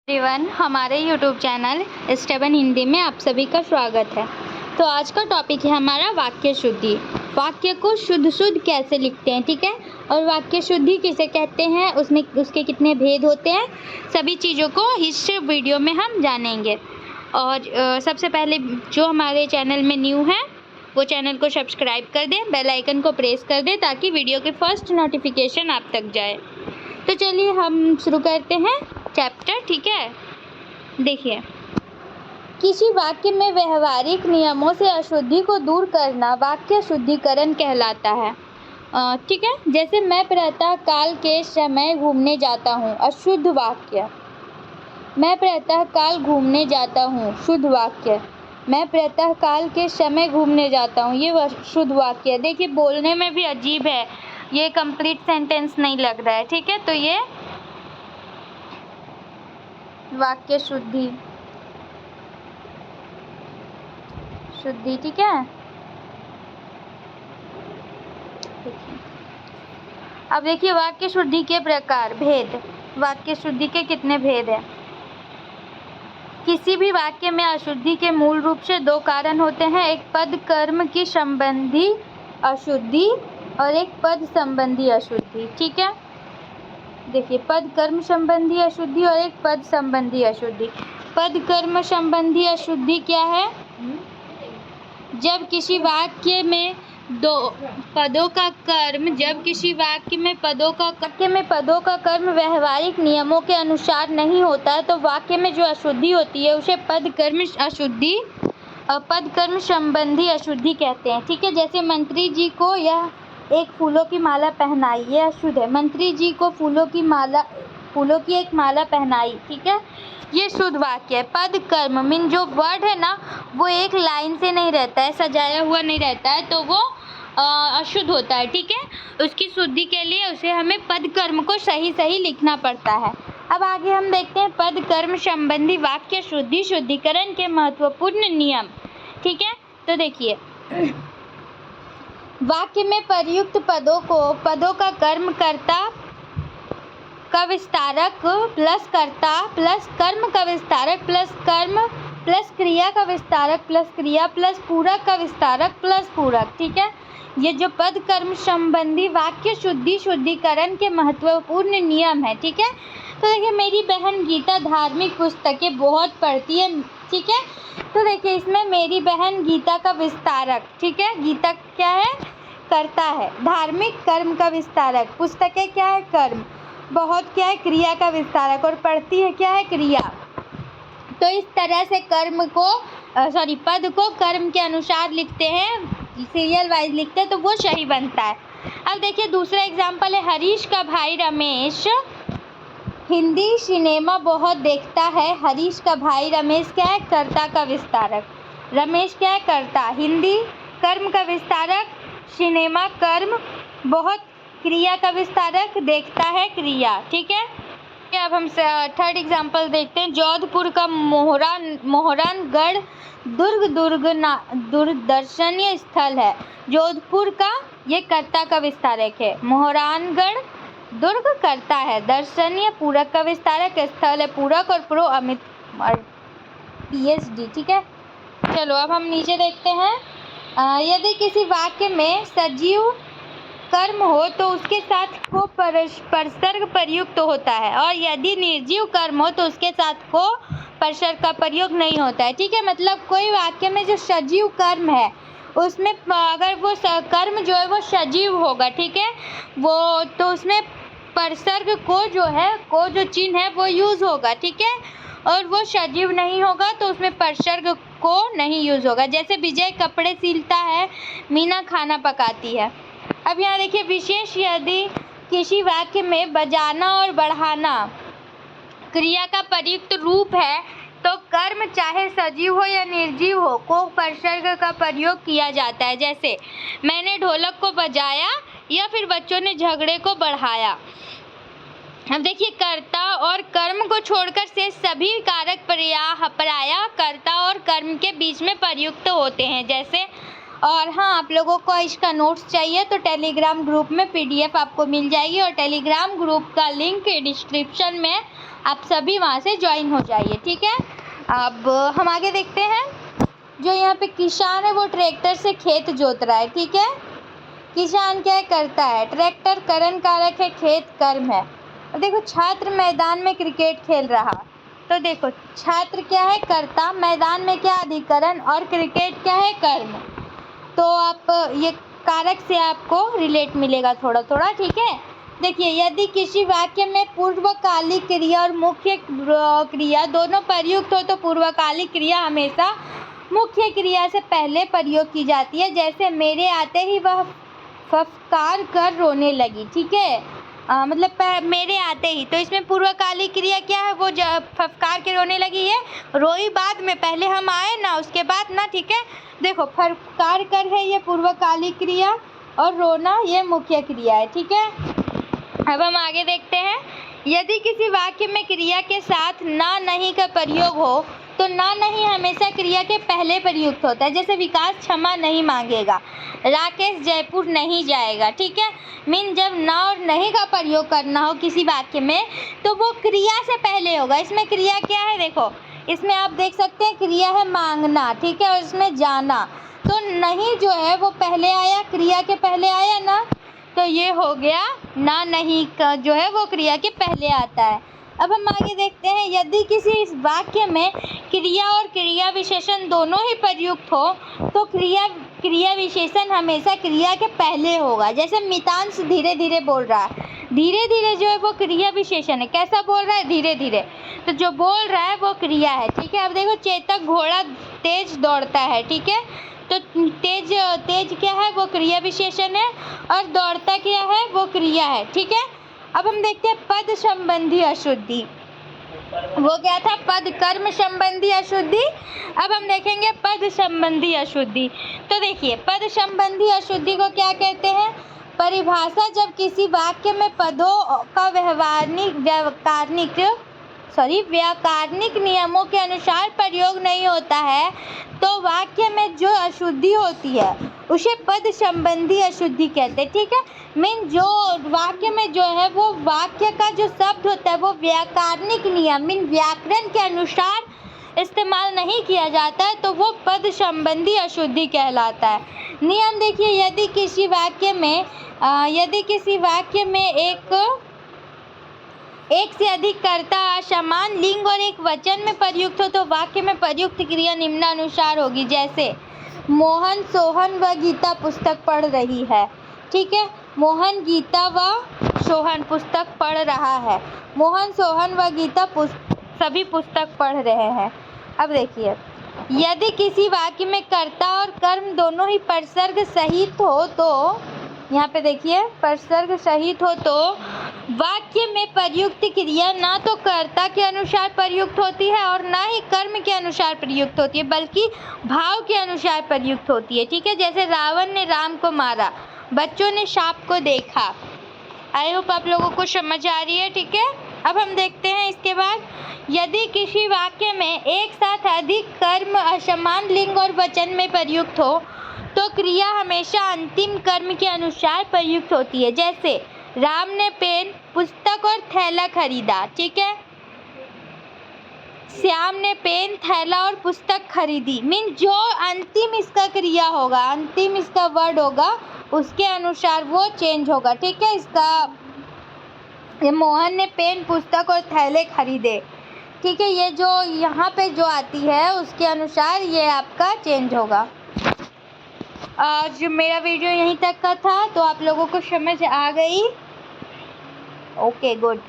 Everyone, हमारे YouTube channel स्टेबन Hindi में आप सभी का स्वागत है। तो आज का टॉपिक है हमारा वाक्य शुद्धि। वाक्य को शुद्ध कैसे लिखते हैं, ठीक है, और वाक्य शुद्धि किसे कहते हैं, उसमें उसके कितने भेद होते हैं, सभी चीज़ों को इस वीडियो में हम जानेंगे। और सबसे पहले जो हमारे चैनल में न्यू है वो चैनल को सब्सक्राइब कर दें, बेल आइकन को प्रेस कर दें ताकि वीडियो की फर्स्ट नोटिफिकेशन आप तक जाए। तो चलिए हम शुरू करते हैं चैप्टर, ठीक है। देखिए, किसी वाक्य में व्यवहारिक नियमों से अशुद्धि को दूर करना वाक्य शुद्धिकरण कहलाता है, ठीक है। जैसे मैं प्रातः काल के समय घूमने जाता हूँ, अशुद्ध वाक्य। मैं प्रातः काल घूमने जाता हूँ, शुद्ध वाक्य। मैं प्रातः काल के समय घूमने जाता हूँ, ये शुद्ध वाक्य। देखिए, बोलने में भी अजीब है, ये कंप्लीट सेंटेंस नहीं लग रहा है, ठीक है। तो ये वाक्य शुद्धि, ठीक है। अब देखिए वाक्य शुद्धि के प्रकार, भेद। वाक्य शुद्धि के कितने भेद हैं। किसी भी वाक्य में अशुद्धि के मूल रूप से दो कारण होते हैं, एक पद कर्म की संबंधी अशुद्धि और एक पद संबंधी अशुद्धि, ठीक है। देखिए, पद कर्म संबंधी अशुद्धि और एक पद संबंधी अशुद्धि। पद कर्म संबंधी अशुद्धि क्या है? जब किसी वाक्य में पदों का कर्म व्यवहारिक नियमों के अनुसार नहीं होता है तो वाक्य में जो अशुद्धि होती है उसे पद कर्म अशुद्धि और पद कर्म संबंधी अशुद्धि कहते हैं, ठीक है। जैसे मंत्री जी को यह एक फूलों की माला पहनाई, ये अशुद्ध है। मंत्री जी को फूलों की एक माला पहनाई, ठीक है, ये शुद्ध वाक्य है। पद कर्म मीन जो वर्ड है ना वो एक लाइन से नहीं रहता है, सजाया हुआ नहीं रहता है, तो वो अशुद्ध होता है, ठीक है। उसकी शुद्धि के लिए उसे हमें पद कर्म को सही लिखना पड़ता है। अब आगे हम देखते हैं पद कर्म संबंधी वाक्य शुद्धिकरण के महत्वपूर्ण नियम, ठीक है। तो देखिए, वाक्य में प्रयुक्त पदों का कर्म कर्ता का विस्तारक प्लस कर्ता प्लस कर्म का विस्तारक प्लस कर्म प्लस क्रिया का विस्तारक प्लस क्रिया प्लस पूरक का विस्तारक प्लस पूरक, ठीक है। ये जो पद कर्म संबंधी वाक्य शुद्धिकरण के महत्वपूर्ण नियम है, ठीक है। तो देखिए, मेरी बहन गीता धार्मिक पुस्तकें बहुत पढ़ती है, ठीक है। तो देखिए, इसमें मेरी बहन गीता का विस्तारक, ठीक है, गीता क्या है? कर्ता है। धार्मिक कर्म का विस्तारक, पुस्तकें क्या है? कर्म। बहुत क्या है? क्रिया का विस्तारक। और पढ़ती है क्या है? क्रिया। तो इस तरह से पद को कर्म के अनुसार लिखते हैं, सीरियल वाइज लिखते हैं, तो वो सही बनता है। अब देखिए, दूसरा एग्जाम्पल है, हरीश का भाई रमेश हिंदी सिनेमा बहुत देखता है। हरीश का भाई रमेश क्या है? कर्ता का विस्तारक। रमेश क्या है? कर्ता। हिंदी कर्म का विस्तारक, सिनेमा कर्म, बहुत क्रिया का विस्तारक, देखता है क्रिया, ठीक है। अब हम थर्ड एग्जाम्पल देखते हैं। जोधपुर का मोहरानगढ़ दुर्ग दर्शनीय स्थल है। जोधपुर का ये कर्ता का विस्तारक है, मोहरानगढ़ दुर्ग कर्ता है, दर्शनीय पूरक का विस्तारक, स्थल है पूरक और प्रो अमित PhD, ठीक है। चलो अब हम नीचे देखते हैं। यदि किसी वाक्य में सजीव कर्म हो तो उसके साथ को परसर्ग प्रयुक्त होता है, और यदि निर्जीव कर्म हो तो उसके साथ को परसर्ग का प्रयोग नहीं होता है, ठीक है। मतलब कोई वाक्य में जो सजीव कर्म है उसमें अगर वो कर्म जो है वो सजीव होगा, ठीक है, वो तो उसमें परसर्ग को जो चिन्ह है वो यूज़ होगा, ठीक है। और वो सजीव नहीं होगा तो उसमें परसर्ग को नहीं यूज़ होगा। जैसे विजय कपड़े सिलता है, मीना खाना पकाती है। अब यहाँ देखिए, विशेष यदि किसी वाक्य में बजाना और बढ़ाना क्रिया का प्रयुक्त रूप है तो कर्म चाहे सजीव हो या निर्जीव हो को परसर्ग का प्रयोग किया जाता है। जैसे मैंने ढोलक को बजाया या फिर बच्चों ने झगड़े को बढ़ाया। अब देखिए, कर्ता और कर्म को छोड़कर से सभी कारक प्रायः कर्ता और कर्म के बीच में प्रयुक्त होते हैं। जैसे, और हाँ, आप लोगों को इसका नोट्स चाहिए तो टेलीग्राम ग्रुप में PDF आपको मिल जाएगी, और टेलीग्राम ग्रुप का लिंक डिस्क्रिप्शन में आप सभी वहाँ से ज्वाइन हो जाइए, ठीक है। अब हम आगे देखते हैं। जो यहाँ पे किसान है वो ट्रैक्टर से खेत जोत रहा है, ठीक है। किसान क्या करता है, ट्रैक्टर करण कारक है, खेत कर्म है। अब देखो छात्र मैदान में क्रिकेट खेल रहा, तो देखो छात्र क्या है, कर्ता, मैदान में क्या अधिकरण, और क्रिकेट क्या है, कर्म। तो आप ये कारक से आपको रिलेट मिलेगा थोड़ा थोड़ा, ठीक है। देखिए यदि किसी वाक्य में पूर्वकालिक क्रिया और मुख्य क्रिया दोनों प्रयुक्त हो तो पूर्वकालिक क्रिया हमेशा मुख्य क्रिया से पहले प्रयोग की जाती है। जैसे मेरे आते ही वह फफकार कर रोने लगी, ठीक है। मतलब मेरे आते ही, तो इसमें पूर्वकालिक क्रिया क्या है, वो फफकार के रोने लगी है, रोई बाद में, पहले हम आए ना उसके बाद ना, ठीक है। देखो फफकार कर है ये पूर्वकालिक क्रिया और रोना ये मुख्य क्रिया है, ठीक है। अब हम आगे देखते हैं। यदि किसी वाक्य में क्रिया के साथ ना नहीं का प्रयोग हो तो ना नहीं हमेशा क्रिया के पहले प्रयुक्त होता है। जैसे विकास क्षमा नहीं मांगेगा, राकेश जयपुर नहीं जाएगा, ठीक है। मीन जब ना और नहीं का प्रयोग करना हो किसी वाक्य में तो वो क्रिया से पहले होगा। इसमें क्रिया क्या है, देखो इसमें आप देख सकते हैं क्रिया है मांगना, ठीक है, और इसमें जाना। तो नहीं जो है वो पहले आया, क्रिया के पहले आया ना, तो ये हो गया ना नहीं का जो है वो क्रिया के पहले आता है। अब हम आगे देखते हैं। यदि किसी वाक्य में क्रिया और क्रिया विशेषण दोनों ही प्रयुक्त हो तो क्रिया विशेषण हमेशा क्रिया के पहले होगा। जैसे मितांश धीरे धीरे बोल रहा है, धीरे धीरे जो है वो क्रिया विशेषण है। कैसा बोल रहा है, धीरे धीरे, तो जो बोल रहा है वो क्रिया है, ठीक है। अब देखो चेतक घोड़ा तेज दौड़ता है, ठीक है, तो तेज क्या है, वो क्रिया विशेषण है, और दौड़ता क्या है, वो क्रिया है, ठीक है। अब हम देखते हैं पद संबंधी अशुद्धि, वो क्या था, पद कर्म संबंधी अशुद्धि। अब हम देखेंगे पद संबंधी अशुद्धि। तो देखिए पद संबंधी अशुद्धि को क्या कहते हैं, परिभाषा, जब किसी वाक्य में पदों का व्याकरणिक नियमों के अनुसार प्रयोग नहीं होता है तो वाक्य में जो अशुद्धि होती है उसे पद संबंधी अशुद्धि कहते हैं, ठीक है। मीन जो वाक्य में जो है वो वाक्य का जो शब्द होता है वो व्याकरणिक नियम मीन व्याकरण के अनुसार इस्तेमाल नहीं किया जाता है तो वो पद संबंधी अशुद्धि कहलाता है। नियम देखिए, यदि किसी वाक्य में एक से अधिक कर्ता समान लिंग और एक वचन में प्रयुक्त हो तो वाक्य में प्रयुक्त क्रिया निम्नानुसार होगी। जैसे मोहन सोहन व गीता पुस्तक पढ़ रही है, ठीक है। मोहन गीता व सोहन पुस्तक पढ़ रहा है, मोहन सोहन व गीता सभी पुस्तक पढ़ रहे हैं। अब देखिए, यदि किसी वाक्य में कर्ता और कर्म दोनों ही परसर्ग सहित हो तो, यहाँ पे देखिए परसर्ग सहित हो तो वाक्य में प्रयुक्त क्रिया ना तो कर्ता के अनुसार प्रयुक्त होती है और ना ही कर्म के अनुसार प्रयुक्त होती है बल्कि भाव के अनुसार प्रयुक्त होती है, ठीक है। जैसे रावण ने राम को मारा, बच्चों ने सांप को देखा। आई होप आप लोगों को समझ आ रही है, ठीक है। अब हम देखते हैं इसके बाद, यदि किसी वाक्य में एक साथ अधिक कर्म असमान लिंग और वचन में प्रयुक्त हो तो क्रिया हमेशा अंतिम कर्म के अनुसार प्रयुक्त होती है। जैसे राम ने पेन, पुस्तक और थैला खरीदा, ठीक है। श्याम ने पेन, थैला और पुस्तक खरीदी। मीन जो अंतिम इसका क्रिया होगा, अंतिम इसका वर्ड होगा, उसके अनुसार वो चेंज होगा, ठीक है। ये मोहन ने पेन, पुस्तक और थैले खरीदे, ठीक है। ये जो यहाँ पे जो आती है उसके अनुसार ये आपका चेंज होगा। आज मेरा वीडियो यहीं तक का था, तो आप लोगों को समझ आ गई? Okay good.